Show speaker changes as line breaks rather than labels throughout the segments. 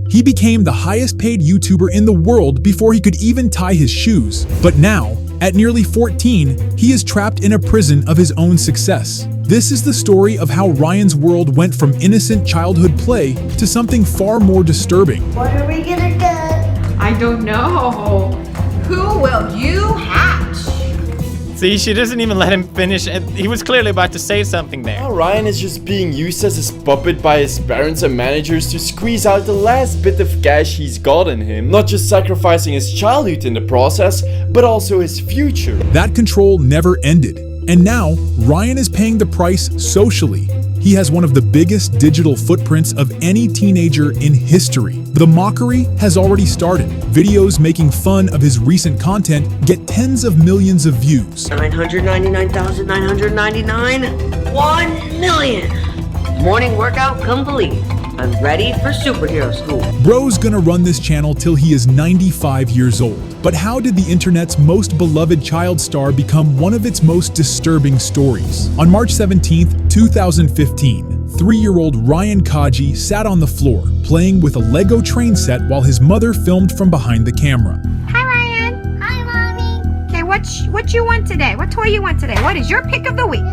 He became the highest paid YouTuber in the world before he could even tie his shoes. But now, at nearly 14, he is trapped in a prison of his own success. This is the story of how Ryan's world went from innocent childhood play to something far more disturbing.
What are we gonna get?
I don't know. Who will you hatch?
See, she doesn't even let him finish, and he was clearly about to say something there.
Now Ryan is just being used as his puppet by his parents and managers to squeeze out the last bit of cash he's got in him, not just sacrificing his childhood in the process, but also his future.
That control never ended, and now Ryan is paying the price socially. He has one of the biggest digital footprints of any teenager in history. The mockery has already started. Videos making fun of his recent content get tens of millions of views.
999,999? 1 million! Morning workout complete. I'm ready for superhero school.
Bro's gonna run this channel till he is 95 years old. But how did the internet's most beloved child star become one of its most disturbing stories? On March 17th, 2015, 3-year-old Ryan Kaji sat on the floor, playing with a Lego train set while his mother filmed from behind the camera.
Hi, Ryan.
Hi, Mommy.
Okay, what you want today? What toy you want today? What is your pick of the week?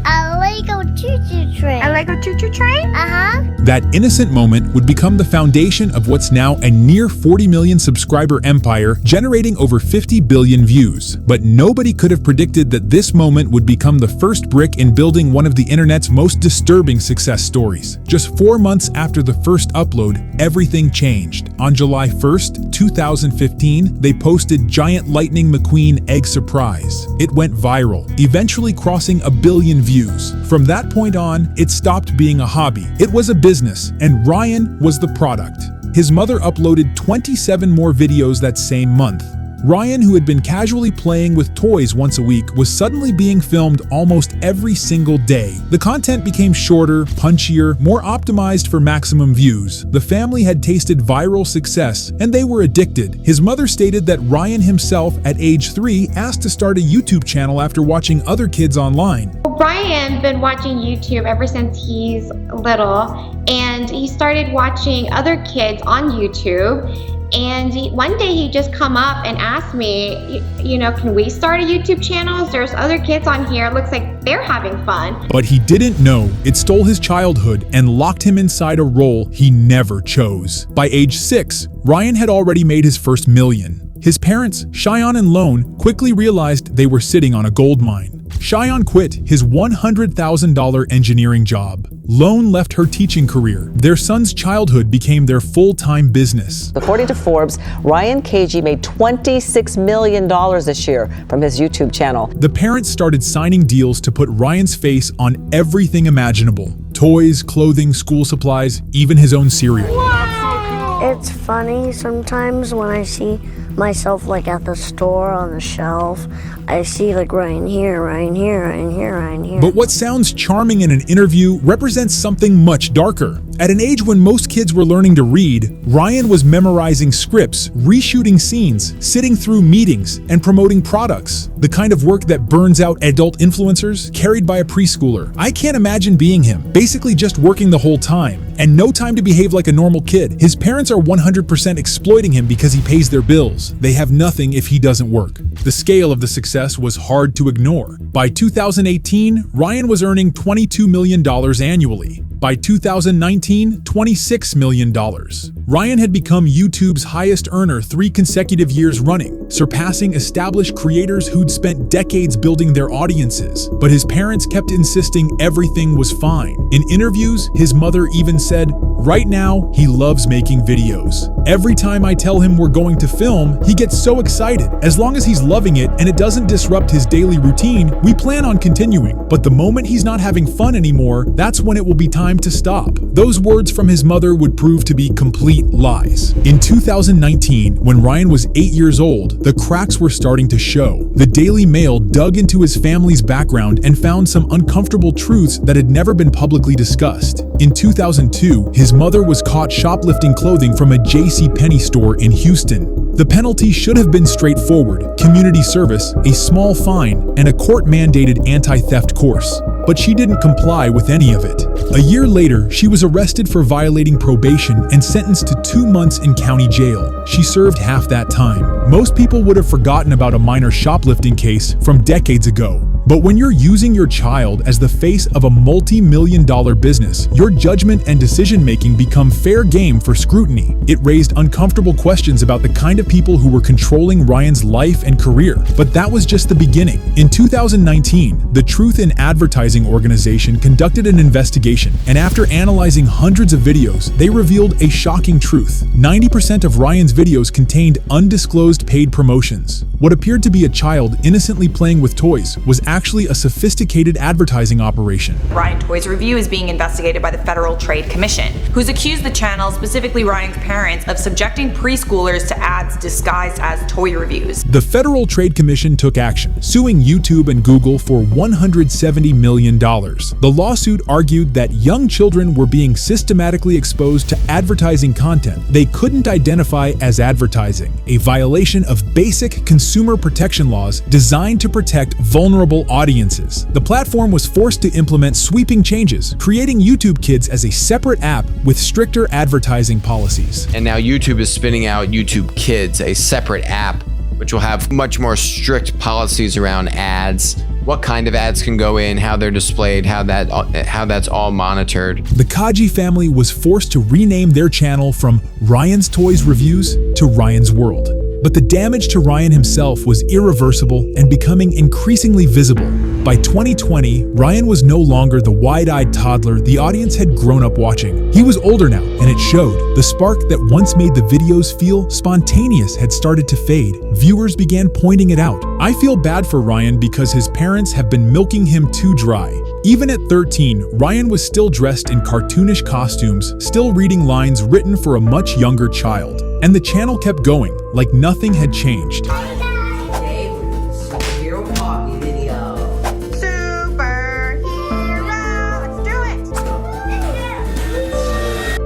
A Lego choo-choo train.
A Lego choo-choo train?
Uh-huh.
That innocent moment would become the foundation of what's now a near 40 million subscriber empire, generating over 50 billion views. But nobody could have predicted that this moment would become the first brick in building one of the internet's most disturbing success stories. Just 4 months after the first upload, everything changed. On July 1st, 2015, they posted Giant Lightning McQueen Egg Surprise. It went viral, eventually crossing 1 billion views. From that point on, it stopped being a hobby. It was a business, and Ryan was the product. His mother uploaded 27 more videos that same month. Ryan, who had been casually playing with toys once a week, was suddenly being filmed almost every single day. The content became shorter, punchier, more optimized for maximum views. The family had tasted viral success, and they were addicted. His mother stated that Ryan himself, at age 3, asked to start a YouTube channel after watching other kids online.
Ryan's been watching YouTube ever since he's little, and he started watching other kids on YouTube. And one day he just come up and asked me, you know, can we start a YouTube channel? There's other kids on here. It looks like they're having fun.
But he didn't know it stole his childhood and locked him inside a role he never chose. By age 6, Ryan had already made his first million. His parents, Cheyenne and Lone, quickly realized they were sitting on a gold mine. Cheyenne quit his $100,000 engineering job. Lone left her teaching career. Their son's childhood became their full-time business.
According to Forbes, Ryan Kaji made $26 million this year from his YouTube channel.
The parents started signing deals to put Ryan's face on everything imaginable. Toys, clothing, school supplies, even his own cereal.
It's funny sometimes when I see myself like at the store on the shelf. I see like Ryan here, Ryan here, Ryan here, Ryan here.
But what sounds charming in an interview represents something much darker. At an age when most kids were learning to read, Ryan was memorizing scripts, reshooting scenes, sitting through meetings, and promoting products. The kind of work that burns out adult influencers carried by a preschooler. I can't imagine being him, basically just working the whole time, and no time to behave like a normal kid. His parents are 100% exploiting him because he pays their bills. They have nothing if he doesn't work. The scale of the success was hard to ignore. By 2018, Ryan was earning $22 million annually. By 2019, $26 million. Ryan had become YouTube's highest earner 3 consecutive years running, surpassing established creators who'd spent decades building their audiences. But his parents kept insisting everything was fine. In interviews, his mother even said, "Right now, he loves making videos. Every time I tell him we're going to film, he gets so excited. As long as he's loving it and it doesn't disrupt his daily routine, we plan on continuing. But the moment he's not having fun anymore, that's when it will be time to stop." Those words from his mother would prove to be complete lies. In 2019, when Ryan was 8 years old, the cracks were starting to show. The Daily Mail dug into his family's background and found some uncomfortable truths that had never been publicly discussed. In 2002, his mother was caught shoplifting clothing from a JCPenney store in Houston. The penalty should have been straightforward: community service, a small fine, and a court-mandated anti-theft course. but she didn't comply with any of it. A year later, she was arrested for violating probation and sentenced to 2 months in county jail. She served half that time. Most people would have forgotten about a minor shoplifting case from decades ago. But when you're using your child as the face of a multi-million-dollar business, your judgment and decision-making become fair game for scrutiny. It raised uncomfortable questions about the kind of people who were controlling Ryan's life and career. But that was just the beginning. In 2019, the Truth in Advertising organization conducted an investigation, and after analyzing hundreds of videos, they revealed a shocking truth. 90% of Ryan's videos contained undisclosed paid promotions. What appeared to be a child innocently playing with toys was actually a sophisticated advertising operation.
Ryan ToysReview is being investigated by the Federal Trade Commission, who's accused the channel, specifically Ryan's parents, of subjecting preschoolers to ads disguised as toy reviews.
The Federal Trade Commission took action, suing YouTube and Google for $170 million. The lawsuit argued that young children were being systematically exposed to advertising content they couldn't identify as advertising, a violation of basic consumer protection laws designed to protect vulnerable audiences. The platform was forced to implement sweeping changes, creating YouTube Kids as a separate app with stricter advertising policies.
And now YouTube is spinning out YouTube Kids, a separate app, which will have much more strict policies around ads, what kind of ads can go in, how they're displayed, how that's all monitored.
The Kaji family was forced to rename their channel from Ryan's Toys Reviews to Ryan's World. But the damage to Ryan himself was irreversible and becoming increasingly visible. By 2020, Ryan was no longer the wide-eyed toddler the audience had grown up watching. He was older now, and it showed. The spark that once made the videos feel spontaneous had started to fade. Viewers began pointing it out. I feel bad for Ryan because his parents have been milking him too dry. Even at 13, Ryan was still dressed in cartoonish costumes, still reading lines written for a much younger child. And the channel kept going, like nothing had changed.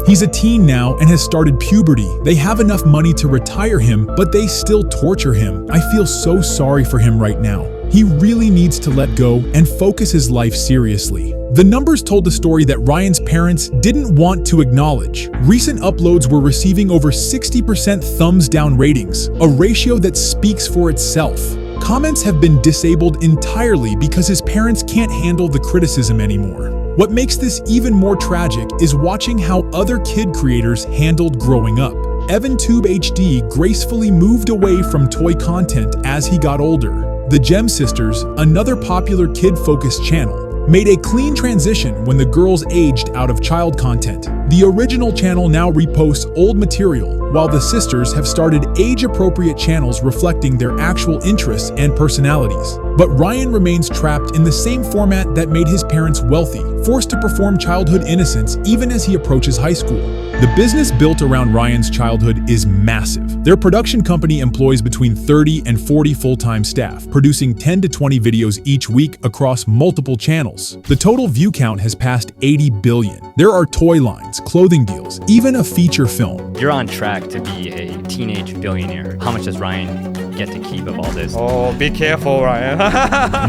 He's a teen now and has started puberty. They have enough money to retire him, but they still torture him. I feel so sorry for him right now. He really needs to let go and focus his life seriously. The numbers told the story that Ryan's parents didn't want to acknowledge. Recent uploads were receiving over 60% thumbs down ratings, a ratio that speaks for itself. Comments have been disabled entirely because his parents can't handle the criticism anymore. What makes this even more tragic is watching how other kid creators handled growing up. EvanTube HD gracefully moved away from toy content as he got older. The Gem Sisters, another popular kid-focused channel, made a clean transition when the girls aged out of child content. The original channel now reposts old material, while the sisters have started age-appropriate channels reflecting their actual interests and personalities. But Ryan remains trapped in the same format that made his parents wealthy, forced to perform childhood innocence even as he approaches high school. The business built around Ryan's childhood is massive. Their production company employs between 30 and 40 full-time staff, producing 10 to 20 videos each week across multiple channels. The total view count has passed 80 billion. There are toy lines, clothing deals, even a feature film.
You're on track to be a teenage billionaire. How much does Ryan get to keep of all this?
Oh, be careful, Ryan.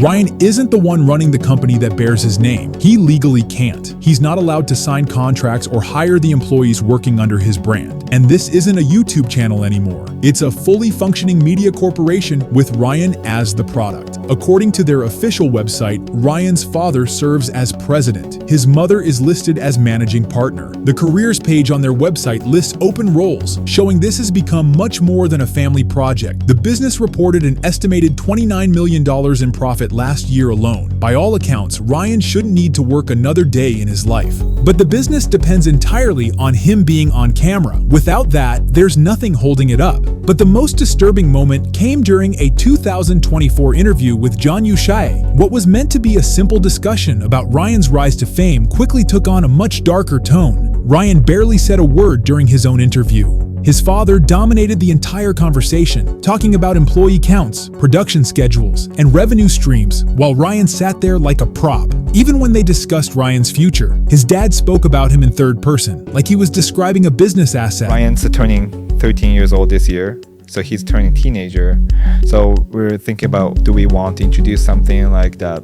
Ryan isn't the one running the company that bears his name. He legally can't. He's not allowed to sign contracts or hire the employees working under his brand. And this isn't a YouTube channel anymore. It's a fully functioning media corporation with Ryan as the product. According to their official website, Ryan's father serves as president. His mother is listed as managing partner. The careers page on their website lists open roles, showing this has become much more than a family project. The business reported an estimated $29 million in profit last year alone. By all accounts, Ryan shouldn't need to work another day in his life. But the business depends entirely on him being on camera. Without that, there's nothing holding it up. But the most disturbing moment came during a 2024 interview with John Yushai. What was meant to be a simple discussion about Ryan's rise to fame quickly took on a much darker tone. Ryan barely said a word during his own interview. His father dominated the entire conversation, talking about employee counts, production schedules, and revenue streams, while Ryan sat there like a prop. Even when they discussed Ryan's future, his dad spoke about him in third person, like he was describing a business asset.
Ryan's turning 13 years old this year, so he's turning teenager. So we're thinking about, do we want to introduce something like that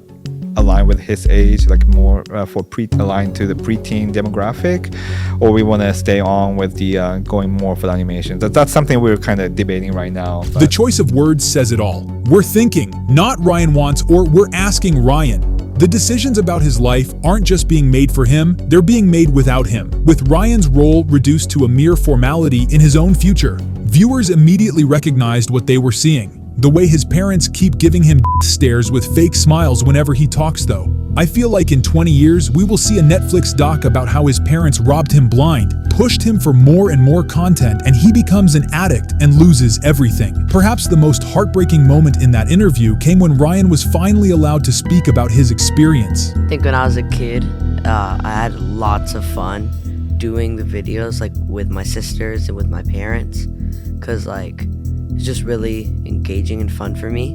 align with his age, like more aligned to the preteen demographic, or we want to stay on with the going more for the animation. That's something we're kind of debating right now.
The choice of words says it all. We're thinking, not Ryan wants, or we're asking Ryan. The decisions about his life aren't just being made for him, they're being made without him, with Ryan's role reduced to a mere formality in his own future. Viewers immediately recognized what they were seeing. The way his parents keep giving him stares with fake smiles whenever he talks, though. I feel like in 20 years, we will see a Netflix doc about how his parents robbed him blind, pushed him for more and more content, and he becomes an addict and loses everything. Perhaps the most heartbreaking moment in that interview came when Ryan was finally allowed to speak about his experience.
I think when I was a kid, I had lots of fun doing the videos with my sisters and with my parents, because it's just really engaging and fun for me.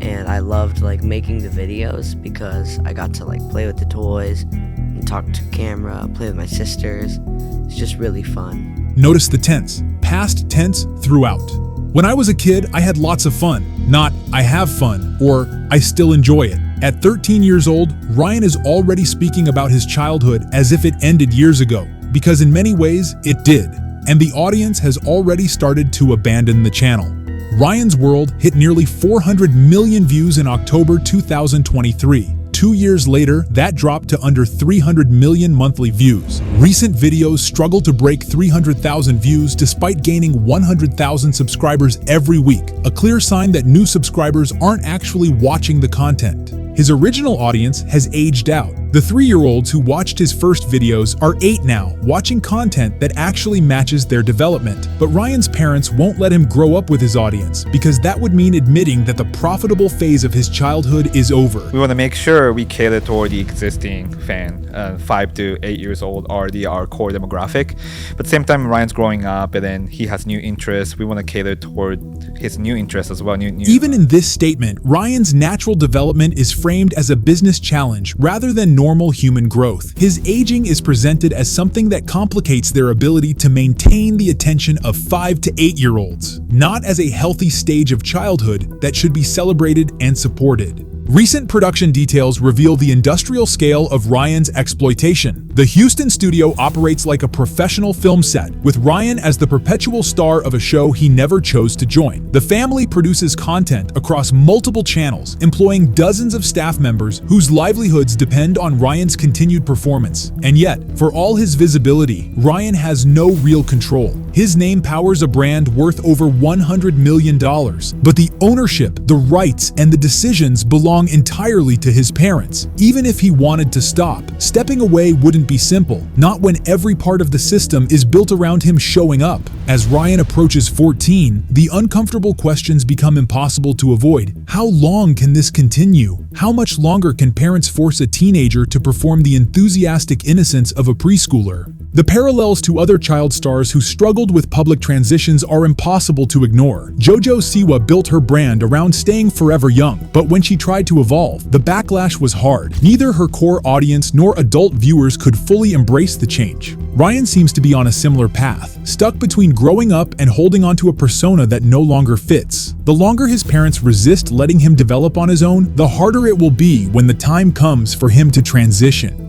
And I loved making the videos because I got to play with the toys and talk to camera, play with my sisters. It's just really fun.
Notice the tense, past tense throughout. When I was a kid, I had lots of fun, not I have fun or I still enjoy it. At 13 years old, Ryan is already speaking about his childhood as if it ended years ago, because in many ways it did, and the audience has already started to abandon the channel. Ryan's World hit nearly 400 million views in October 2023. 2 years later, that dropped to under 300 million monthly views. Recent videos struggle to break 300,000 views despite gaining 100,000 subscribers every week, a clear sign that new subscribers aren't actually watching the content. His original audience has aged out. The 3-year-olds who watched his first videos are 8 now, watching content that actually matches their development. But Ryan's parents won't let him grow up with his audience, because that would mean admitting that the profitable phase of his childhood is over.
We want to make sure we cater toward the existing fan. 5 to 8 years old are our core demographic. But at the same time, Ryan's growing up and then he has new interests. We want to cater toward his new interests as well.
Even in this statement, Ryan's natural development is framed as a business challenge rather than normal human growth. His aging is presented as something that complicates their ability to maintain the attention of 5 to 8-year-olds, not as a healthy stage of childhood that should be celebrated and supported. Recent production details reveal the industrial scale of Ryan's exploitation. The Houston studio operates like a professional film set, with Ryan as the perpetual star of a show he never chose to join. The family produces content across multiple channels, employing dozens of staff members whose livelihoods depend on Ryan's continued performance. And yet, for all his visibility, Ryan has no real control. His name powers a brand worth over $100 million, but the ownership, the rights, and the decisions belong entirely to his parents. Even if he wanted to stop, stepping away wouldn't be simple, not when every part of the system is built around him showing up. As Ryan approaches 14, the uncomfortable questions become impossible to avoid. How long can this continue? How much longer can parents force a teenager to perform the enthusiastic innocence of a preschooler? The parallels to other child stars who struggled with public transitions are impossible to ignore. JoJo Siwa built her brand around staying forever young, but when she tried to evolve, the backlash was hard. Neither her core audience nor adult viewers could fully embrace the change. Ryan seems to be on a similar path, stuck between growing up and holding onto a persona that no longer fits. The longer his parents resist letting him develop on his own, the harder it will be when the time comes for him to transition.